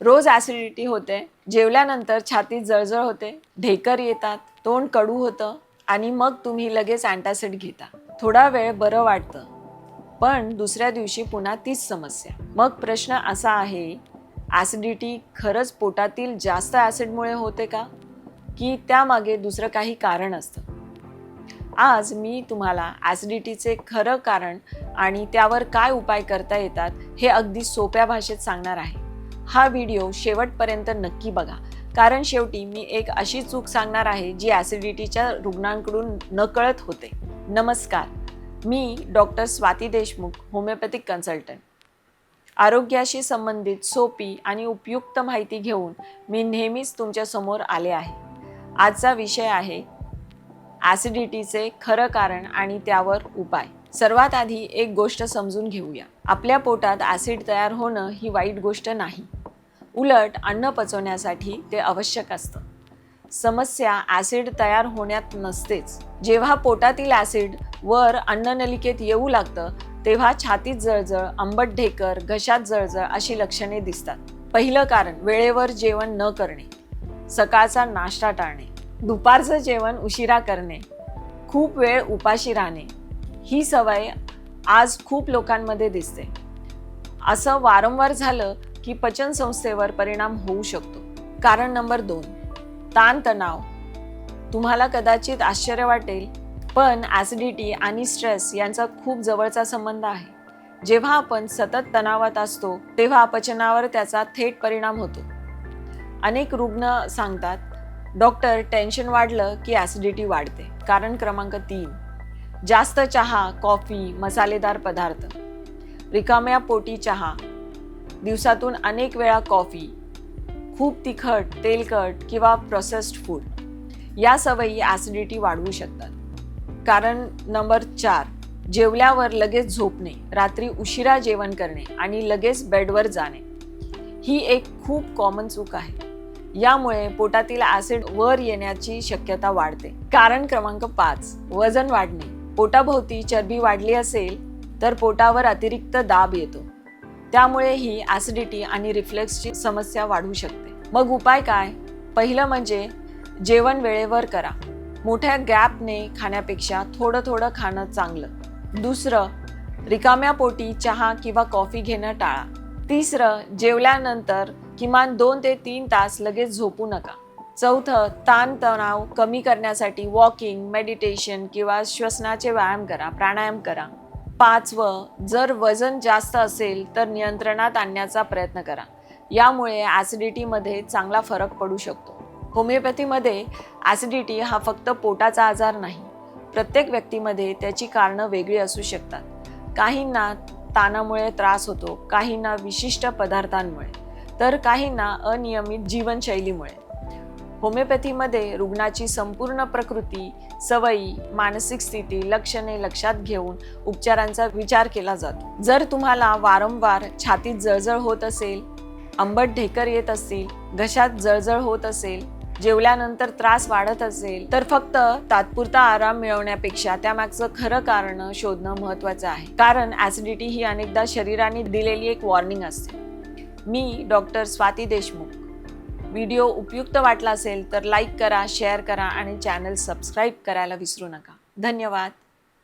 रोज acidity होते, जेवल्यानंतर छातीत जळजळ होते, ढेकर येतात, तोंड कडू होतं आणि मग तुम्ही लगेच अँटासिड घेता. थोडा वेळ बरं वाटतं, पण दुसऱ्या दिवशी पुन्हा तीच समस्या. मग प्रश्न असा आहे, ॲसिडिटी खरंच पोटातील जास्त ॲसिडमुळे होते का, की त्यामागे दुसरं काही कारण असतं? आज मी तुम्हाला ॲसिडिटीचे खरं कारण आणि त्यावर काय उपाय करता येतात हे अगदी सोप्या भाषेत सांगणार आहे. हा व्हिडिओ शेवटपर्यंत नक्की बघा, कारण शेवटी मी एक अशी चूक सांगणार आहे जी ॲसिडिटीच्या रुग्णांकडून नकळत होते. नमस्कार, मी doctor Swati Deshmukh, homeopathic consultant. आरोग्याशी संबंधित सोपी आणि उपयुक्त माहिती घेऊन मी नेहमीच तुमच्या समोर आले आहे. आजचा विषय आहे ॲसिडिटीचे खरं कारण आणि त्यावर उपाय. सर्वात आधी एक गोष्ट समजून घेऊया. आपल्या पोटात ॲसिड तयार होणं ही वाईट गोष्ट नाही. उलट अन्न पचवण्यासाठी ते आवश्यक असतं. समस्या ॲसिड तयार होण्यात नसतेच. जेव्हा पोटातील ॲसिड वर अन्ननलिकेत येऊ लागतं तेव्हा छातीत जळजळ, आंबट ढेकर, घशात जळजळ अशी लक्षणे दिसतात. पहिलं कारण वेळेवर जेवण न करणे, सकाळचा नाश्ता टाळणे, दुपारचं जेवण उशिरा करणे, खूप वेळ उपाशी राहणे. ही सवय आज खूप लोकांमध्ये दिसते. असं वारंवार झालं की पचनसंस्थेवर परिणाम होऊ शकतो. कारण नंबर 2, ताणतणाव. तुम्हाला कदाचित आश्चर्य वाटेल, पण ॲसिडिटी आणि स्ट्रेस यांचा खूप जवळचा संबंध आहे. जेव्हा आपण सतत तणावात असतो तेव्हा पचनावर त्याचा थेट परिणाम होतो. अनेक रुग्ण सांगतात, डॉक्टर, टेन्शन वाढलं की ॲसिडिटी वाढते. कारण क्रमांक 3, जास्त चहा, कॉफी, मसालेदार पदार्थ. रिकाम्या पोटी चहा, दिवसातून अनेक वेळा कॉफी, खूप तिखट, तेलकट किंवा प्रोसेस्ड फूड या सवयी ॲसिडिटी वाढवू शकतात. कारण नंबर 4, जेवल्यावर लगेच झोपणे, रात्री उशिरा जेवण करणे आणि लगेच बेडवर जाणे. ही एक खूप कॉमन चूक आहे. यामुळे पोटातील ॲसिड वर येण्याची शक्यता वाढते. कारण क्रमांक 5, वजन वाढणे. पोटाभोवती चरबी वाढली असेल तर पोटावर अतिरिक्त दाब येतो. त्यामुळे ही ॲसिडिटी आणि रिफ्लेक्सची समस्या वाढू शकते. मग उपाय काय? पहिलं म्हणजे जेवण वेळेवर करा. मोठ्या गॅपने खाण्यापेक्षा थोडं थोडं खाणं चांगलं. दुसरं, रिकाम्या पोटी चहा किंवा कॉफी घेणं टाळा. तिसरं, जेवल्यानंतर किमान 2 ते 3 तास लगेच झोपू नका. चौथं, ताणतणाव कमी करण्यासाठी वॉकिंग, मेडिटेशन किंवा श्वसनाचे व्यायाम करा, प्राणायाम करा. 5वं, जर वजन जास्त असेल तर नियंत्रणात आणण्याचा प्रयत्न करा. यामुळे ॲसिडिटीमध्ये चांगला फरक पडू शकतो. होमिओपॅथीमध्ये ॲसिडिटी हा फक्त पोटाचा आजार नाही. प्रत्येक व्यक्तीमध्ये त्याची कारणं वेगळी असू शकतात. काहींना ताणामुळे त्रास होतो, काहींना विशिष्ट पदार्थांमुळे, तर काहींना अनियमित जीवनशैलीमुळे. होमिओपॅथीमध्ये रुग्णाची संपूर्ण प्रकृती, सवयी, मानसिक स्थिती, लक्षणे लक्षात घेऊन उपचारांचा विचार केला जातो. जर तुम्हाला वारंवार छातीत जळजळ होत असेल, आंबट ढेकर येत असतील, घशात जळजळ होत असेल, जेवल्यानंतर त्रास वाढत असेल, तर फक्त तात्पुरता आराम मिळवण्यापेक्षा त्यामागचं खरं कारण शोधणं महत्त्वाचं आहे. कारण ॲसिडिटी ही अनेकदा शरीराने दिलेली एक वॉर्निंग असते. मी डॉक्टर स्वाती देशमुख. व्हिडिओ उपयुक्त वाटला असेल तर लाईक करा, शेअर करा आणि चॅनल सबस्क्राईब करायला विसरू नका. धन्यवाद.